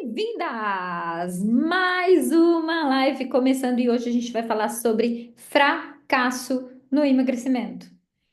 Bem-vindas! Mais uma live começando e hoje a gente vai falar sobre fracasso no emagrecimento.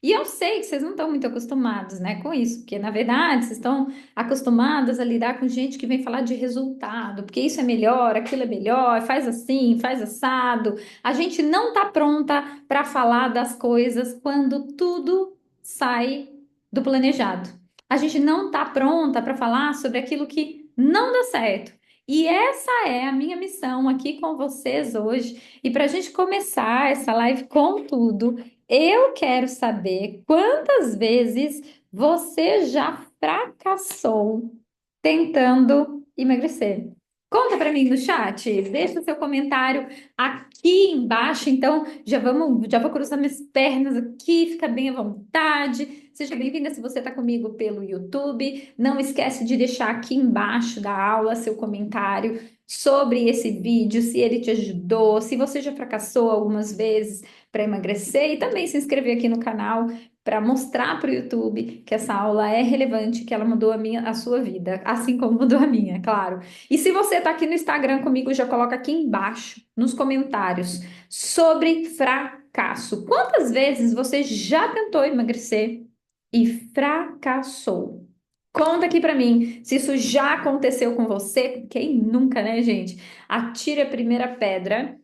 E eu sei que vocês não estão muito acostumados, né, com isso, porque na verdade vocês estão acostumados a lidar com gente que vem falar de resultado, porque isso é melhor, aquilo é melhor, faz assim, faz assado. A gente não está pronta para falar das coisas quando tudo sai do planejado. A gente não está pronta para falar sobre aquilo que não dá certo. E essa é a minha missão aqui com vocês hoje. E para a gente começar essa live com tudo, eu quero saber quantas vezes você já fracassou tentando emagrecer. Conta para mim no chat, deixa o seu comentário aqui embaixo. Então, já vou cruzar minhas pernas aqui, fica bem à vontade. Seja bem-vinda se você está comigo pelo YouTube. Não esquece de deixar aqui embaixo da aula seu comentário sobre esse vídeo, se ele te ajudou, se você já fracassou algumas vezes para emagrecer e também se inscrever aqui no canal para mostrar para o YouTube que essa aula é relevante, que ela mudou a sua vida, assim como mudou a minha, claro. E se você está aqui no Instagram comigo, já coloca aqui embaixo nos comentários sobre fracasso. Quantas vezes você já tentou emagrecer e fracassou? Conta aqui pra mim se isso já aconteceu com você. Quem nunca, né, gente? Atire a primeira pedra.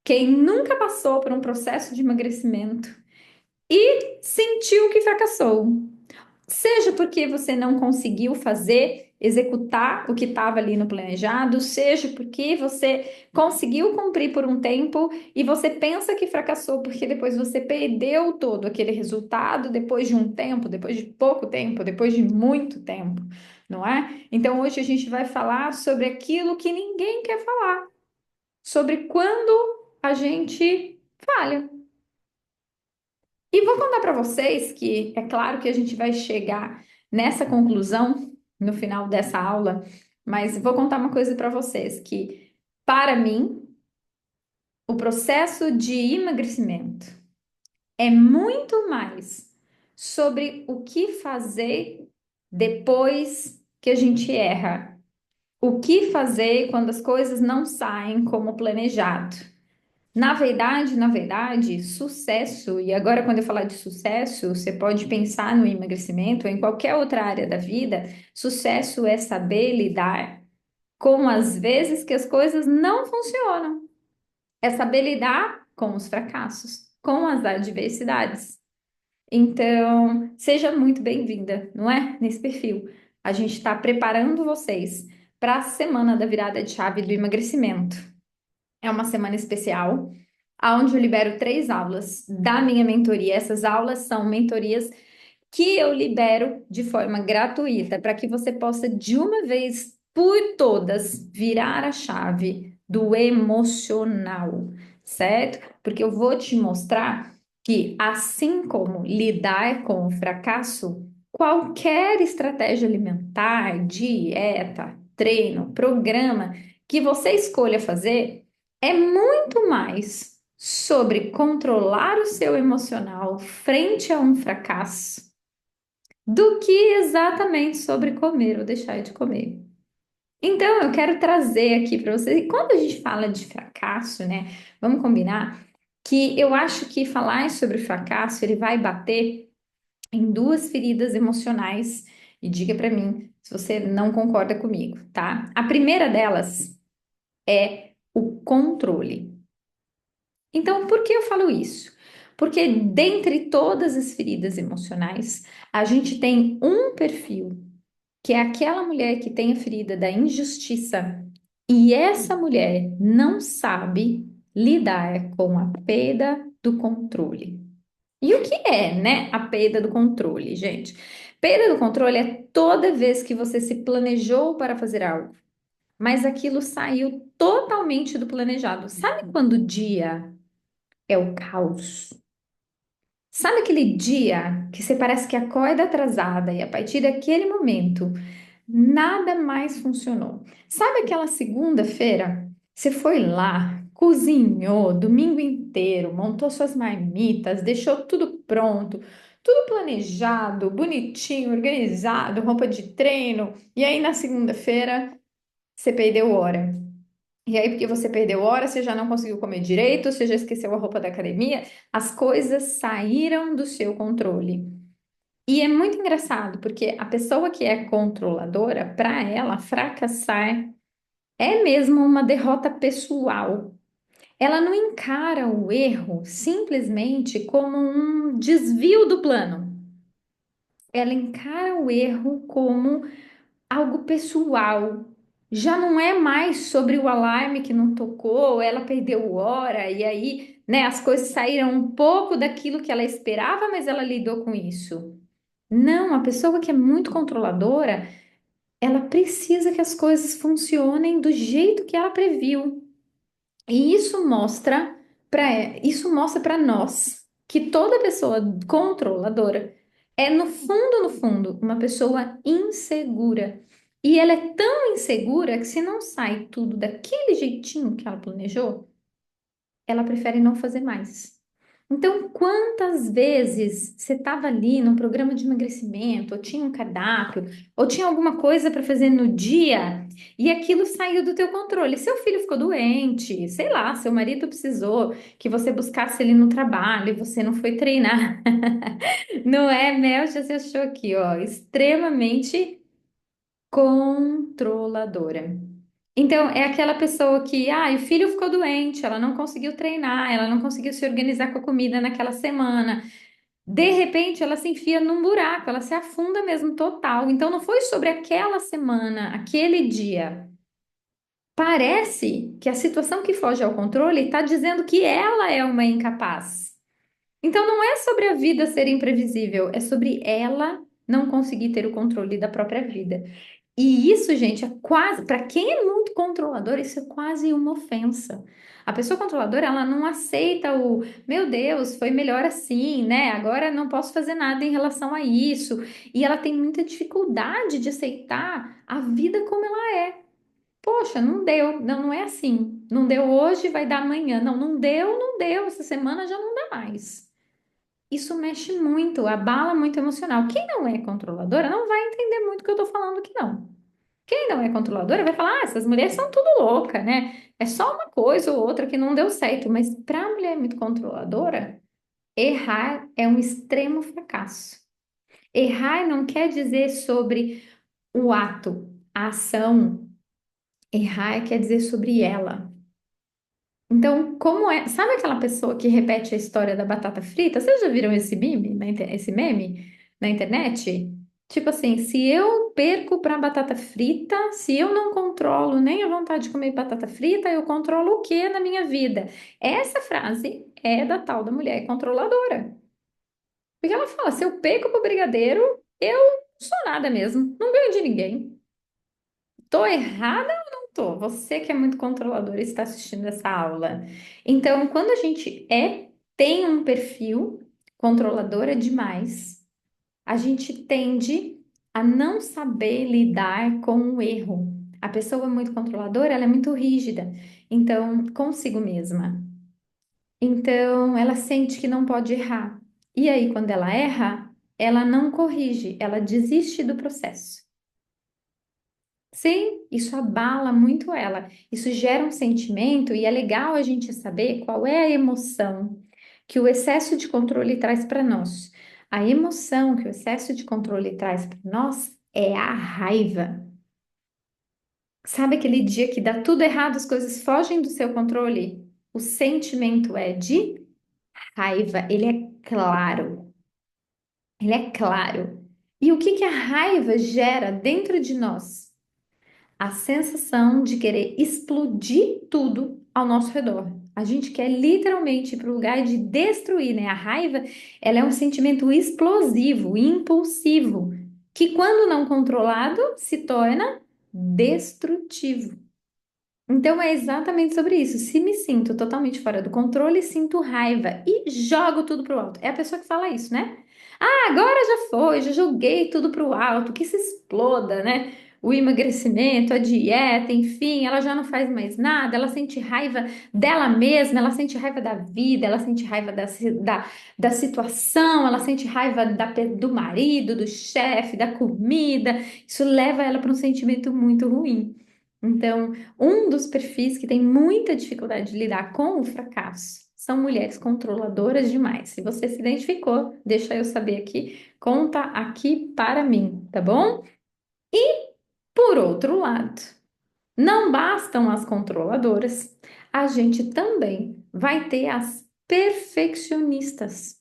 Quem nunca passou por um processo de emagrecimento e sentiu que fracassou. Seja porque você não conseguiu fazer, executar o que estava ali no planejado, seja porque você conseguiu cumprir por um tempo e você pensa que fracassou porque depois você perdeu todo aquele resultado depois de um tempo, depois de pouco tempo, depois de muito tempo, não é? Então hoje a gente vai falar sobre aquilo que ninguém quer falar, sobre quando a gente falha. E vou contar para vocês que é claro que a gente vai chegar nessa conclusão no final dessa aula, mas vou contar uma coisa para vocês que para mim o processo de emagrecimento é muito mais sobre o que fazer depois que a gente erra, o que fazer quando as coisas não saem como planejado. Na verdade, sucesso, e agora quando eu falar de sucesso, você pode pensar no emagrecimento ou em qualquer outra área da vida, sucesso é saber lidar com as vezes que as coisas não funcionam, é saber lidar com os fracassos, com as adversidades. Então, seja muito bem-vinda, não é? Nesse perfil. A gente está preparando vocês para a semana da virada de chave do emagrecimento. É uma semana especial onde eu libero 3 aulas da minha mentoria. Essas aulas são mentorias que eu libero de forma gratuita para que você possa, de uma vez por todas, virar a chave do emocional, certo? Porque eu vou te mostrar que, assim como lidar com o fracasso, qualquer estratégia alimentar, dieta, treino, programa que você escolha fazer é muito mais sobre controlar o seu emocional frente a um fracasso do que exatamente sobre comer ou deixar de comer. Então, eu quero trazer aqui para vocês, e quando a gente fala de fracasso, né, vamos combinar que eu acho que falar sobre fracasso, ele vai bater em 2 feridas emocionais, e diga para mim se você não concorda comigo, tá? A primeira delas é o controle. Então, por que eu falo isso? Porque dentre todas as feridas emocionais, a gente tem um perfil, que é aquela mulher que tem a ferida da injustiça, e essa mulher não sabe lidar com a perda do controle. E o que é, né, a perda do controle, gente? Perda do controle é toda vez que você se planejou para fazer algo, mas aquilo saiu totalmente do planejado. Sabe quando o dia é o caos? Sabe aquele dia que você parece que acorda atrasada e a partir daquele momento nada mais funcionou? Sabe aquela segunda-feira? Você foi lá, cozinhou domingo inteiro, montou suas marmitas, deixou tudo pronto, tudo planejado, bonitinho, organizado, roupa de treino, e aí na segunda-feira você perdeu hora. E aí, porque você perdeu hora, você já não conseguiu comer direito, você já esqueceu a roupa da academia, as coisas saíram do seu controle. E é muito engraçado, porque a pessoa que é controladora, para ela, fracassar é mesmo uma derrota pessoal. Ela não encara o erro simplesmente como um desvio do plano. Ela encara o erro como algo pessoal. Já não é mais sobre o alarme que não tocou, ela perdeu hora, e aí, né, as coisas saíram um pouco daquilo que ela esperava, mas ela lidou com isso. Não, a pessoa que é muito controladora, ela precisa que as coisas funcionem do jeito que ela previu. E isso mostra para nós que toda pessoa controladora é no fundo, uma pessoa insegura. E ela é tão insegura que se não sai tudo daquele jeitinho que ela planejou, ela prefere não fazer mais. Então, quantas vezes você estava ali num programa de emagrecimento, ou tinha um cardápio, ou tinha alguma coisa para fazer no dia, e aquilo saiu do teu controle? Seu filho ficou doente, sei lá, seu marido precisou que você buscasse ele no trabalho e você não foi treinar. Não é, Mel? Já se achou aqui, ó, extremamente controladora. Então, é aquela pessoa que, o filho ficou doente, ela não conseguiu treinar, ela não conseguiu se organizar com a comida naquela semana. De repente, ela se enfia num buraco, ela se afunda mesmo total. Então, não foi sobre aquela semana, aquele dia. Parece que a situação que foge ao controle está dizendo que ela é uma incapaz. Então, não é sobre a vida ser imprevisível, é sobre ela não conseguir ter o controle da própria vida. E isso, gente, é quase, para quem é muito controlador, isso é quase uma ofensa. A pessoa controladora, ela não aceita meu Deus, foi melhor assim, né? Agora não posso fazer nada em relação a isso. E ela tem muita dificuldade de aceitar a vida como ela é. Poxa, não deu, não, não é assim. Não deu hoje, vai dar amanhã. Não, não deu, não deu. Essa semana já não dá mais. Isso mexe muito, abala muito o emocional. Quem não é controladora não vai entender muito o que eu tô falando aqui, não. Quem não é controladora vai falar, essas mulheres são tudo louca, né? É só uma coisa ou outra que não deu certo. Mas para a mulher muito controladora, errar é um extremo fracasso. Errar não quer dizer sobre o ato, a ação. Errar quer dizer sobre ela. Então, como é? Sabe aquela pessoa que repete a história da batata frita? Vocês já viram esse meme na internet? Tipo assim, se eu perco para batata frita, se eu não controlo nem a vontade de comer batata frita, eu controlo o que na minha vida? Essa frase é da tal da mulher controladora. Porque ela fala: se eu perco pro brigadeiro, eu não sou nada mesmo, não ganho de ninguém. Tô errada ou não tô? Você que é muito controlador e está assistindo essa aula. Então, quando a gente tem um perfil controladora demais, a gente tende a não saber lidar com o erro. A pessoa muito controladora, ela é muito rígida, então, consigo mesma. Então, ela sente que não pode errar. E aí, quando ela erra, ela não corrige, ela desiste do processo. Sim, isso abala muito ela. Isso gera um sentimento e é legal a gente saber qual é a emoção que o excesso de controle traz para nós. A emoção que o excesso de controle traz para nós é a raiva. Sabe aquele dia que dá tudo errado, as coisas fogem do seu controle? O sentimento é de raiva, ele é claro. Ele é claro. E o que que a raiva gera dentro de nós? A sensação de querer explodir tudo ao nosso redor. A gente quer literalmente ir para o lugar de destruir, né? A raiva, ela é um sentimento explosivo, impulsivo, que quando não controlado se torna destrutivo. Então é exatamente sobre isso. Se me sinto totalmente fora do controle, sinto raiva e jogo tudo pro alto. É a pessoa que fala isso, né? Ah, agora já foi, já joguei tudo pro alto, que se exploda, né? O emagrecimento, a dieta, enfim, ela já não faz mais nada, ela sente raiva dela mesma, ela sente raiva da vida, ela sente raiva da situação, ela sente raiva do marido, do chefe, da comida. Isso leva ela para um sentimento muito ruim. Então, um dos perfis que tem muita dificuldade de lidar com o fracasso são mulheres controladoras demais. Se você se identificou, deixa eu saber aqui, conta aqui para mim, tá bom? Por outro lado, não bastam as controladoras, a gente também vai ter as perfeccionistas.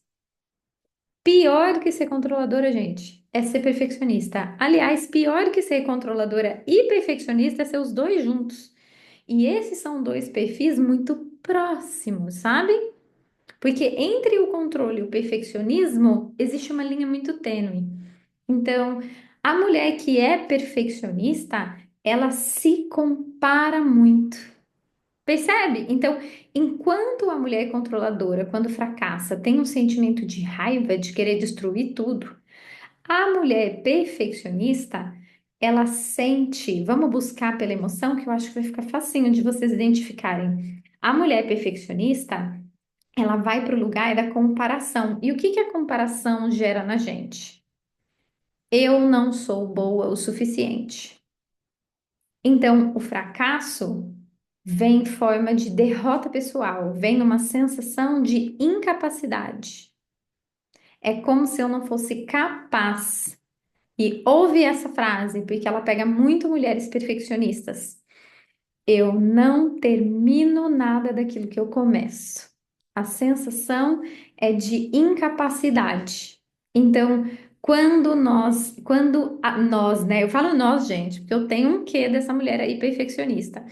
Pior que ser controladora, gente, é ser perfeccionista. Aliás, pior que ser controladora e perfeccionista é ser os dois juntos. E esses são dois perfis muito próximos, sabe? Porque entre o controle e o perfeccionismo existe uma linha muito tênue. Então, a mulher que é perfeccionista, ela se compara muito. Percebe? Então, enquanto a mulher controladora, quando fracassa, tem um sentimento de raiva, de querer destruir tudo, a mulher perfeccionista, ela sente, vamos buscar pela emoção, que eu acho que vai ficar facinho de vocês identificarem. A mulher perfeccionista, ela vai para o lugar da comparação. E o que que a comparação gera na gente? Eu não sou boa o suficiente. Então, o fracasso vem em forma de derrota pessoal, vem numa sensação de incapacidade. É como se eu não fosse capaz. E ouve essa frase, porque ela pega muito mulheres perfeccionistas. Eu não termino nada daquilo que eu começo. A sensação é de incapacidade. Então, nós, né? Eu falo nós, gente, porque eu tenho um quê dessa mulher aí perfeccionista.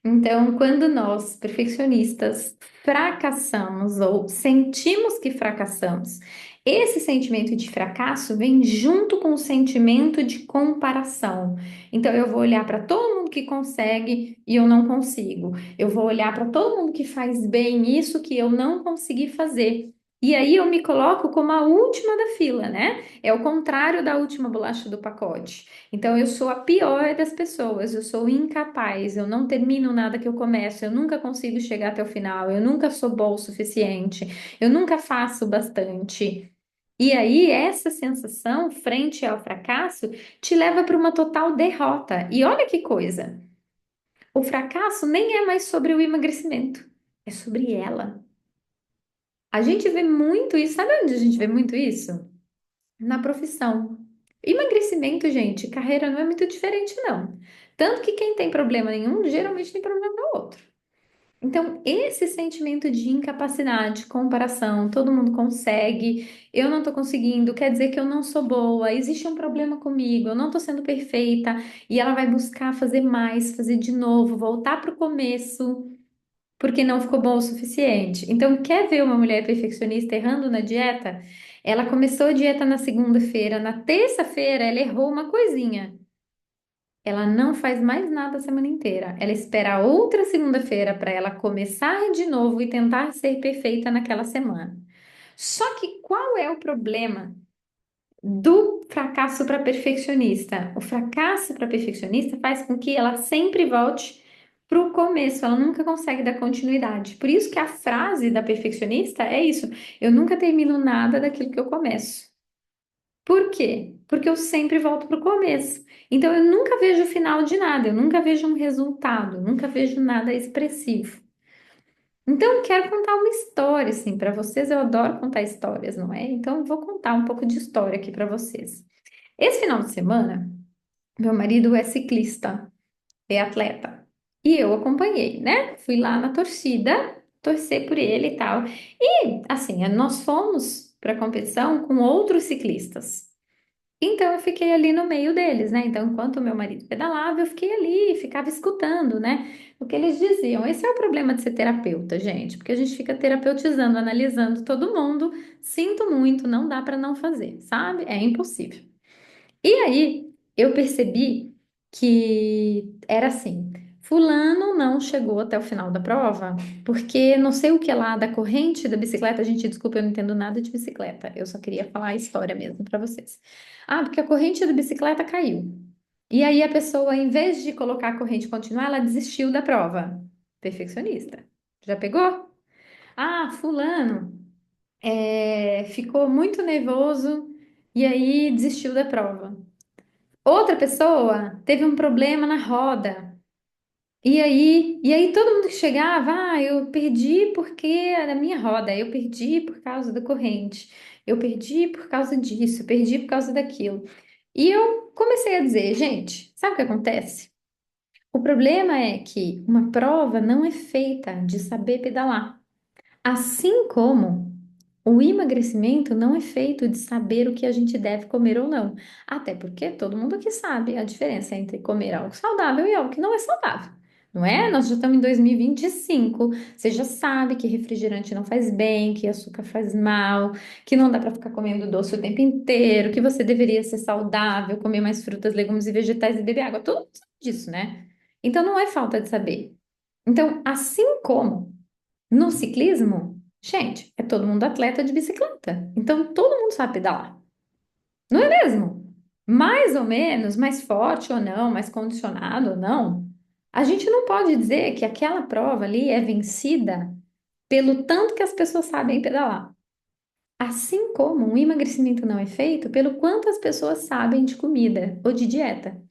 Então, quando nós, perfeccionistas, fracassamos ou sentimos que fracassamos, esse sentimento de fracasso vem junto com o sentimento de comparação. Então, eu vou olhar para todo mundo que consegue e eu não consigo. Eu vou olhar para todo mundo que faz bem isso que eu não consegui fazer. E aí eu me coloco como a última da fila, né? É o contrário da última bolacha do pacote. Então, eu sou a pior das pessoas, eu sou incapaz, eu não termino nada que eu começo, eu nunca consigo chegar até o final, eu nunca sou bom o suficiente, eu nunca faço bastante. E aí, essa sensação, frente ao fracasso, te leva para uma total derrota. E olha que coisa, o fracasso nem é mais sobre o emagrecimento, é sobre ela. A gente vê muito isso, sabe onde a gente vê muito isso? Na profissão. Emagrecimento, gente, carreira não é muito diferente, não. Tanto que quem tem problema nenhum, geralmente tem problema no outro. Então, esse sentimento de incapacidade, comparação, todo mundo consegue, eu não tô conseguindo, quer dizer que eu não sou boa, existe um problema comigo, eu não tô sendo perfeita, e ela vai buscar fazer mais, fazer de novo, voltar pro começo, porque não ficou bom o suficiente. Então, quer ver uma mulher perfeccionista errando na dieta? Ela começou a dieta na segunda-feira, na terça-feira ela errou uma coisinha. Ela não faz mais nada a semana inteira. Ela espera a outra segunda-feira para ela começar de novo e tentar ser perfeita naquela semana. Só que qual é o problema do fracasso para perfeccionista? O fracasso para perfeccionista faz com que ela sempre volte para o começo, ela nunca consegue dar continuidade. Por isso que a frase da perfeccionista é isso: eu nunca termino nada daquilo que eu começo. Por quê? Porque eu sempre volto para o começo. Então eu nunca vejo o final de nada, eu nunca vejo um resultado, nunca vejo nada expressivo. Então eu quero contar uma história assim para vocês. Eu adoro contar histórias, não é? Então eu vou contar um pouco de história aqui para vocês. Esse final de semana, meu marido é ciclista, é atleta. E eu acompanhei, né? Fui lá na torcida, torcer por ele e tal. E assim, nós fomos para a competição com outros ciclistas. Então eu fiquei ali no meio deles, né? Então, enquanto o meu marido pedalava, eu fiquei ali, ficava escutando, né? O que eles diziam. Esse é o problema de ser terapeuta, gente, porque a gente fica terapeutizando, analisando todo mundo. Sinto muito, não dá para não fazer, sabe? É impossível. E aí eu percebi que era assim: Fulano não chegou até o final da prova, porque não sei o que lá da corrente da bicicleta. Gente, desculpa, eu não entendo nada de bicicleta. Eu só queria falar a história mesmo para vocês. Ah, porque a corrente da bicicleta caiu. E aí a pessoa, em vez de colocar a corrente e continuar, ela desistiu da prova. Perfeccionista. Já pegou? Ah, fulano ficou muito nervoso e aí desistiu da prova. Outra pessoa teve um problema na roda. E aí todo mundo que chegava, eu perdi porque da minha roda, eu perdi por causa da corrente, eu perdi por causa disso, eu perdi por causa daquilo. E eu comecei a dizer, gente, sabe o que acontece? O problema é que uma prova não é feita de saber pedalar. Assim como o emagrecimento não é feito de saber o que a gente deve comer ou não. Até porque todo mundo aqui sabe a diferença entre comer algo saudável e algo que não é saudável. Não é? Nós já estamos em 2025. Você já sabe que refrigerante não faz bem, que açúcar faz mal, que não dá para ficar comendo doce o tempo inteiro, que você deveria ser saudável, comer mais frutas, legumes e vegetais e beber água. Todo mundo sabe disso, né? Então não é falta de saber. Então, assim como no ciclismo, gente, é todo mundo atleta de bicicleta. Então todo mundo sabe pedalar. Não é mesmo? Mais ou menos, mais forte ou não, mais condicionado ou não. A gente não pode dizer que aquela prova ali é vencida pelo tanto que as pessoas sabem pedalar. Assim como um emagrecimento não é feito pelo quanto as pessoas sabem de comida ou de dieta.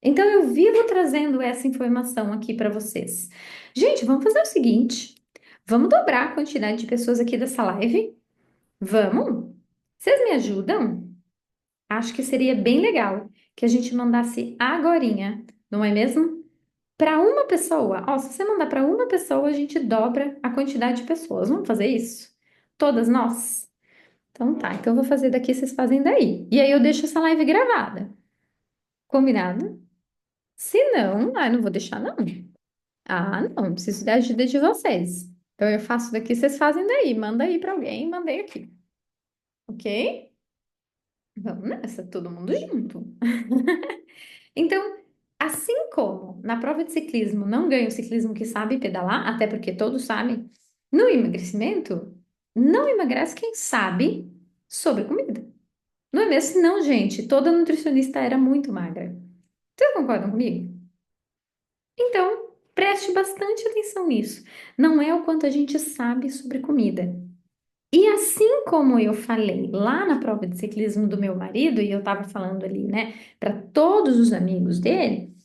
Então eu vivo trazendo essa informação aqui para vocês. Gente, vamos fazer o seguinte: vamos dobrar a quantidade de pessoas aqui dessa live? Vamos? Vocês me ajudam? Acho que seria bem legal que a gente mandasse agorinha, não é mesmo? Para uma pessoa. Ó, se você mandar para uma pessoa, a gente dobra a quantidade de pessoas. Vamos fazer isso? Todas nós? Então tá, então eu vou fazer daqui, vocês fazem daí. E aí eu deixo essa live gravada. Combinado? Se não, não vou deixar não. Ah, não, preciso da ajuda de vocês. Então eu faço daqui, vocês fazem daí. Manda aí para alguém, mandei aqui. Ok? Vamos nessa, todo mundo junto. Então, assim como na prova de ciclismo não ganha o ciclismo que sabe pedalar, até porque todos sabem, no emagrecimento não emagrece quem sabe sobre comida. Não é mesmo? Não, gente, toda nutricionista era muito magra. Vocês concordam comigo? Então, preste bastante atenção nisso. Não é o quanto a gente sabe sobre comida. E assim como eu falei lá na prova de ciclismo do meu marido, e eu estava falando ali, né, para todos os amigos dele,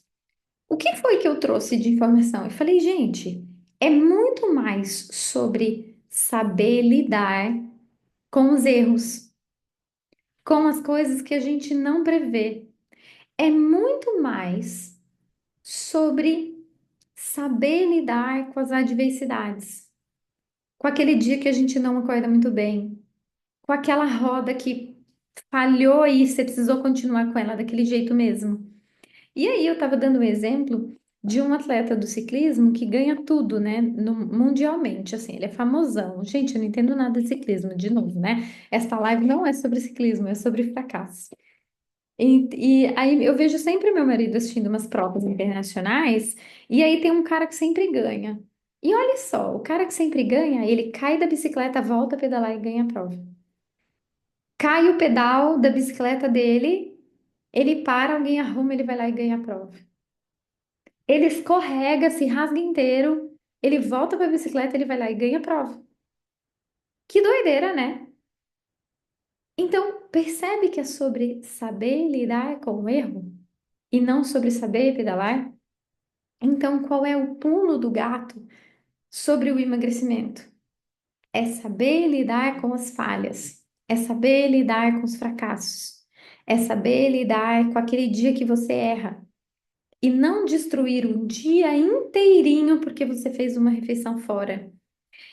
o que foi que eu trouxe de informação? Eu falei, gente, é muito mais sobre saber lidar com os erros, com as coisas que a gente não prevê. É muito mais sobre saber lidar com as adversidades, com aquele dia que a gente não acorda muito bem, com aquela roda que falhou e você precisou continuar com ela daquele jeito mesmo. E aí eu estava dando um exemplo de um atleta do ciclismo que ganha tudo, né, mundialmente, assim, ele é famosão. Gente, eu não entendo nada de ciclismo, de novo, né? Esta live não é sobre ciclismo, é sobre fracasso. E aí eu vejo sempre meu marido assistindo umas provas internacionais, e aí tem um cara que sempre ganha. E olha só, o cara que sempre ganha, ele cai da bicicleta, volta a pedalar e ganha a prova. Cai o pedal da bicicleta dele, ele para, alguém arruma, ele vai lá e ganha a prova. Ele escorrega, se rasga inteiro, ele volta para a bicicleta, ele vai lá e ganha a prova. Que doideira, né? Então, percebe que é sobre saber lidar com o erro e não sobre saber pedalar? Então, qual é o pulo do gato sobre o emagrecimento? É saber lidar com as falhas, é saber lidar com os fracassos, é saber lidar com aquele dia que você erra e não destruir um dia inteirinho porque você fez uma refeição fora.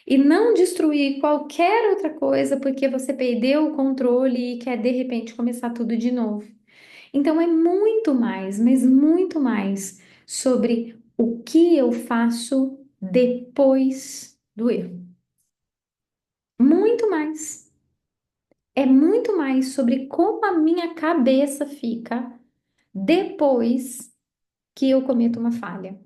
E não destruir qualquer outra coisa porque você perdeu o controle e quer de repente começar tudo de novo. Então é muito mais, mas muito mais sobre o que eu faço depois do erro. Muito mais. É muito mais sobre como a minha cabeça fica depois que eu cometo uma falha.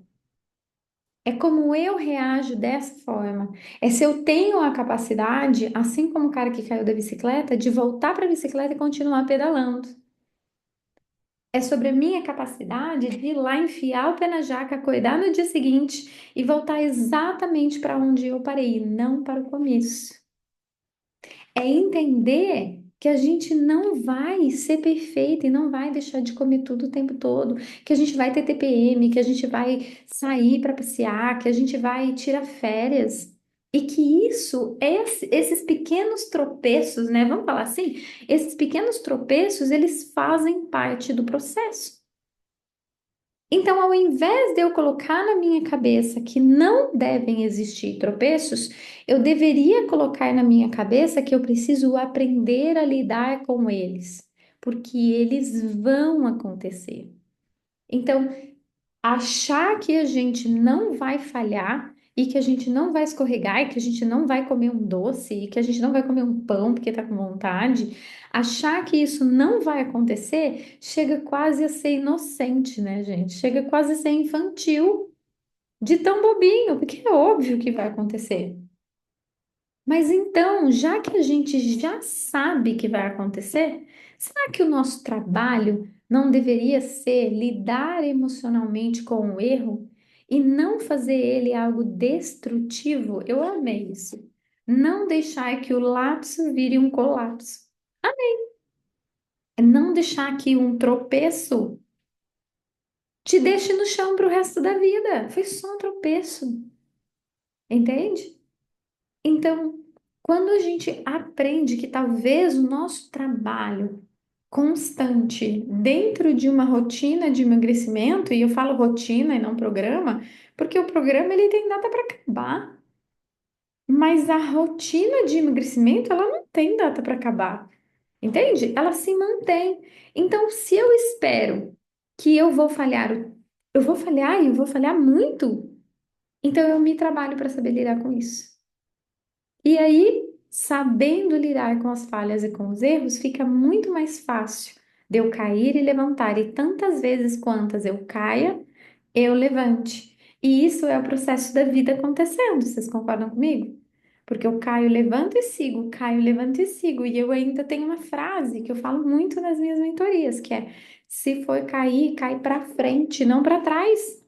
É como eu reajo dessa forma. É se eu tenho a capacidade, assim como o cara que caiu da bicicleta, de voltar para a bicicleta e continuar pedalando. É sobre a minha capacidade de ir lá enfiar o pé na jaca, acordar no dia seguinte e voltar exatamente para onde eu parei, não para o começo. É entender que a gente não vai ser perfeita e não vai deixar de comer tudo o tempo todo, que a gente vai ter TPM, que a gente vai sair para passear, que a gente vai tirar férias. E que isso, esses pequenos tropeços, né? Vamos falar assim? Esses pequenos tropeços, eles fazem parte do processo. Então, ao invés de eu colocar na minha cabeça que não devem existir tropeços, eu deveria colocar na minha cabeça que eu preciso aprender a lidar com eles, porque eles vão acontecer. Então, achar que a gente não vai falhar e que a gente não vai escorregar e que a gente não vai comer um doce e que a gente não vai comer um pão porque tá com vontade, achar que isso não vai acontecer, chega quase a ser inocente, né, gente? Chega quase a ser infantil, de tão bobinho, porque é óbvio que vai acontecer. Mas então, já que a gente já sabe que vai acontecer, será que o nosso trabalho não deveria ser lidar emocionalmente com o erro e não fazer ele algo destrutivo? Eu amei isso. Não deixar que o lapso vire um colapso. É não deixar que um tropeço te deixe no chão para o resto da vida. Foi só um tropeço, entende? Então, quando a gente aprende que talvez o nosso trabalho constante dentro de uma rotina de emagrecimento, e eu falo rotina e não programa, porque o programa ele tem data para acabar, mas a rotina de emagrecimento ela não tem data para acabar, entende? Ela se mantém. Então, se eu espero que eu vou falhar e eu vou falhar muito, então eu me trabalho para saber lidar com isso. E aí, sabendo lidar com as falhas e com os erros, fica muito mais fácil de eu cair e levantar. E tantas vezes quantas eu caia, eu levante. E isso é o processo da vida acontecendo. Vocês concordam comigo? Porque eu caio, levanto e sigo, caio, levanto e sigo. E eu ainda tenho uma frase que eu falo muito nas minhas mentorias, que é: se for cair, cai para frente, não para trás.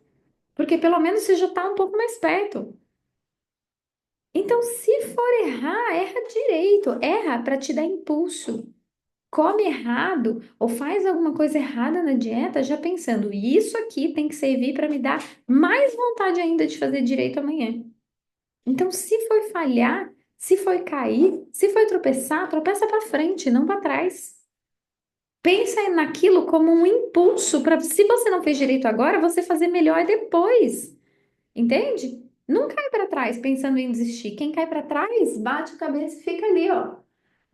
Porque pelo menos você já está um pouco mais perto. Então, se for errar, erra direito, erra para te dar impulso. Come errado ou faz alguma coisa errada na dieta, já pensando, isso aqui tem que servir para me dar mais vontade ainda de fazer direito amanhã. Então, se for falhar, se for cair, se for tropeçar, tropeça para frente, não para trás. Pensa naquilo como um impulso para, se você não fez direito agora, você fazer melhor depois. Entende? Não cai para trás pensando em desistir. Quem cai para trás, bate a cabeça e fica ali, ó.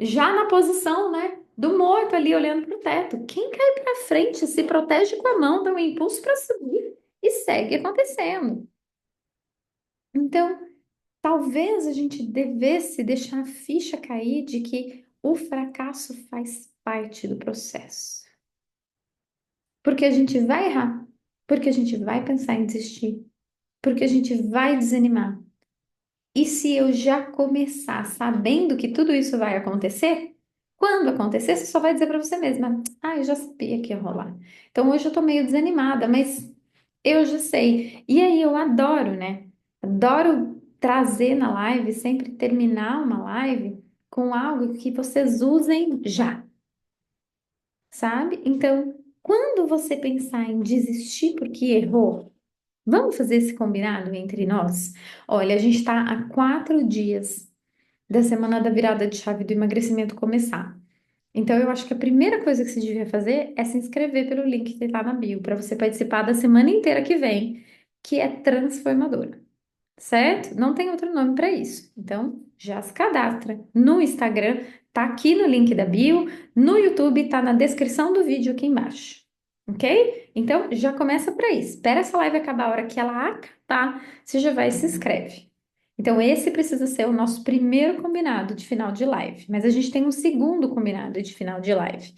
Já na posição, né, do morto ali olhando para o teto. Quem cai para frente se protege com a mão, dá um impulso para subir e segue acontecendo. Então, talvez a gente devesse deixar a ficha cair de que o fracasso faz parte do processo. Porque a gente vai errar, porque a gente vai pensar em desistir, porque a gente vai desanimar. E se eu já começar sabendo que tudo isso vai acontecer, quando acontecer, você só vai dizer para você mesma: ah, eu já sabia que ia rolar. Então hoje eu tô meio desanimada, mas eu já sei. E aí eu adoro, né? Adoro trazer na live, sempre terminar uma live com algo que vocês usem já, sabe? Então, quando você pensar em desistir porque errou, vamos fazer esse combinado entre nós? Olha, a gente está há 4 dias da semana da virada de chave do emagrecimento começar. Então, eu acho que a primeira coisa que você devia fazer é se inscrever pelo link que está na bio, para você participar da semana inteira que vem, que é transformadora, certo? Não tem outro nome para isso. Então, já se cadastra no Instagram, tá aqui no link da bio, no YouTube, tá na descrição do vídeo aqui embaixo. Ok? Então, já começa por aí. Espera essa live acabar a hora que ela acabar, você já vai e se inscreve. Então, esse precisa ser o nosso primeiro combinado de final de live. Mas a gente tem um segundo combinado de final de live.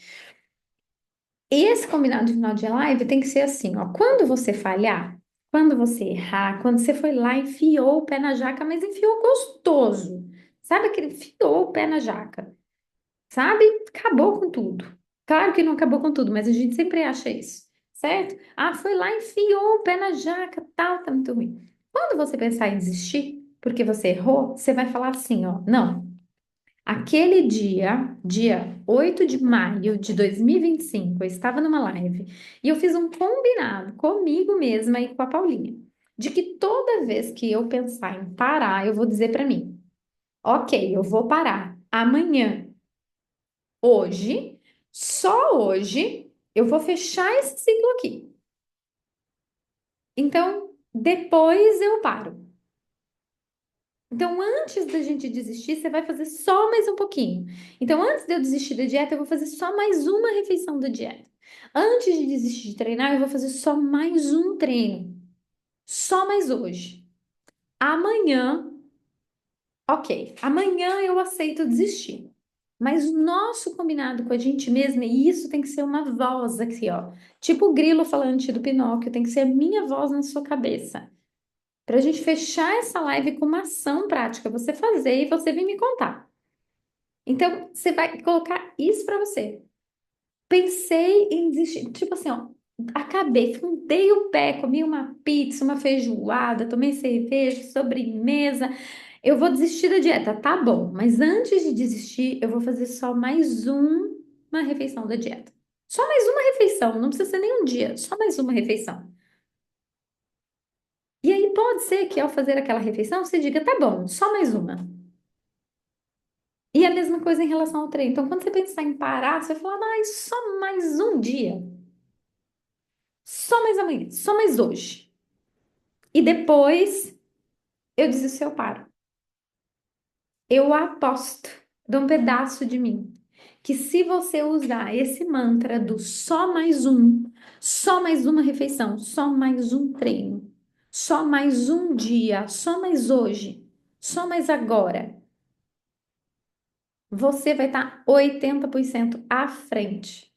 Esse combinado de final de live tem que ser assim, ó. Quando você falhar, quando você errar, quando você foi lá, e enfiou o pé na jaca, mas enfiou gostoso. Sabe aquele enfiou o pé na jaca? Sabe? Acabou com tudo. Claro que não acabou com tudo, mas a gente sempre acha isso, certo? Ah, foi lá, enfiou o pé na jaca, tal, tá muito ruim. Quando você pensar em desistir, porque você errou, você vai falar assim, ó, não. Aquele dia, dia 8 de maio de 2025, eu estava numa live e eu fiz um combinado comigo mesma e com a Paulinha, de que toda vez que eu pensar em parar, eu vou dizer para mim, ok, eu vou parar amanhã, hoje, só hoje, eu vou fechar esse ciclo aqui. Então, depois eu paro. Então, antes da gente desistir, você vai fazer só mais um pouquinho. Então, antes de eu desistir da dieta, eu vou fazer só mais uma refeição da dieta. Antes de desistir de treinar, eu vou fazer só mais um treino. Só mais hoje. Amanhã, ok. Amanhã eu aceito desistir. Mas o nosso combinado com a gente mesma, e isso tem que ser uma voz aqui, ó. Tipo o grilo falante do Pinóquio, tem que ser a minha voz na sua cabeça. Para a gente fechar essa live com uma ação prática, você fazer e você vir me contar. Então, você vai colocar isso para você. Pensei em desistir, tipo assim, ó, acabei, fundei o pé, comi uma pizza, uma feijoada, tomei cerveja, sobremesa. Eu vou desistir da dieta, tá bom, mas antes de desistir, eu vou fazer só mais uma refeição da dieta. Só mais uma refeição, não precisa ser nem um dia, só mais uma refeição. E aí pode ser que ao fazer aquela refeição você diga, tá bom, só mais uma. E a mesma coisa em relação ao treino. Então, quando você pensar em parar, você vai falar, mas só mais um dia, só mais amanhã, só mais hoje. E depois eu desisto, eu paro. Eu aposto, de um pedaço de mim, que se você usar esse mantra do só mais um, só mais uma refeição, só mais um treino, só mais um dia, só mais hoje, só mais agora, você vai estar 80% à frente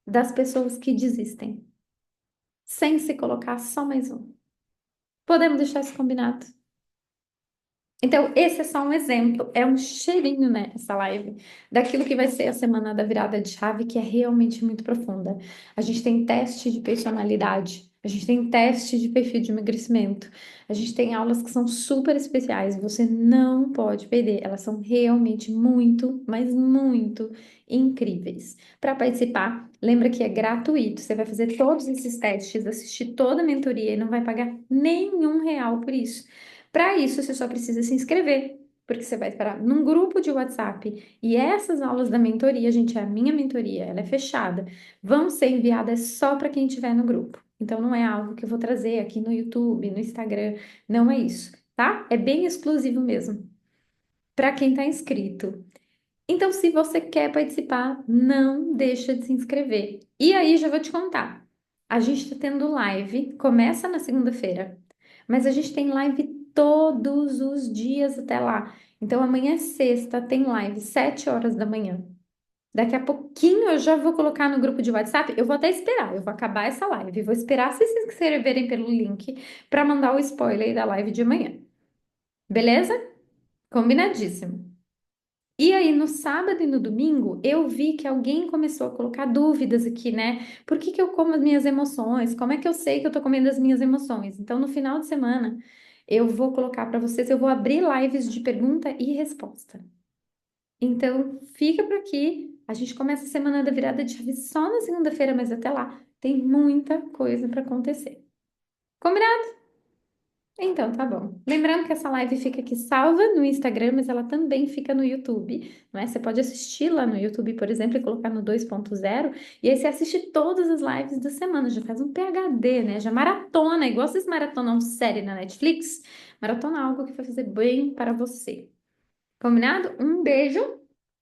das pessoas que desistem, sem se colocar só mais um. Podemos deixar isso combinado? Então, esse é só um exemplo, é um cheirinho, né, essa live, daquilo que vai ser a semana da virada de chave, que é realmente muito profunda. A gente tem teste de personalidade, a gente tem teste de perfil de emagrecimento, a gente tem aulas que são super especiais, você não pode perder, elas são realmente muito, mas muito incríveis. Para participar, lembra que é gratuito, você vai fazer todos esses testes, assistir toda a mentoria e não vai pagar nenhum real por isso. Para isso, você só precisa se inscrever, porque você vai estar num grupo de WhatsApp e essas aulas da mentoria, gente, é a minha mentoria, ela é fechada, vão ser enviadas só para quem estiver no grupo. Então, não é algo que eu vou trazer aqui no YouTube, no Instagram, não é isso, tá? É bem exclusivo mesmo, para quem está inscrito. Então, se você quer participar, não deixa de se inscrever. E aí, já vou te contar. A gente está tendo live, começa na segunda-feira, mas a gente tem live todos os dias até lá. Então, amanhã é sexta, tem live, 7 horas da manhã. Daqui a pouquinho eu já vou colocar no grupo de WhatsApp. Eu vou até esperar, eu vou acabar essa live. Vou esperar vocês se inscreverem pelo link para mandar o spoiler aí da live de amanhã. Beleza? Combinadíssimo. E aí, no sábado e no domingo, eu vi que alguém começou a colocar dúvidas aqui, né? Por que que eu como as minhas emoções? Como é que eu sei que eu tô comendo as minhas emoções? Então, no final de semana, eu vou colocar para vocês, eu vou abrir lives de pergunta e resposta. Então, fica por aqui. A gente começa a semana da virada de chave só na segunda-feira, mas até lá tem muita coisa para acontecer. Combinado? Então, tá bom. Lembrando que essa live fica aqui salva no Instagram, mas ela também fica no YouTube, não é? Você pode assistir lá no YouTube, por exemplo, e colocar no 2.0, e aí você assiste todas as lives da semana, já faz um PhD, né? Já maratona, igual vocês maratonam série na Netflix, maratona algo que vai fazer bem para você. Combinado? Um beijo.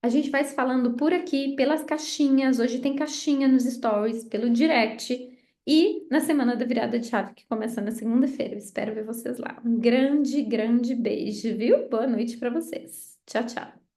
A gente vai se falando por aqui, pelas caixinhas. Hoje tem caixinha nos stories, pelo direct. E na semana da virada de chave, que começa na segunda-feira. Eu espero ver vocês lá. Um grande, grande beijo, viu? Boa noite para vocês. Tchau, tchau.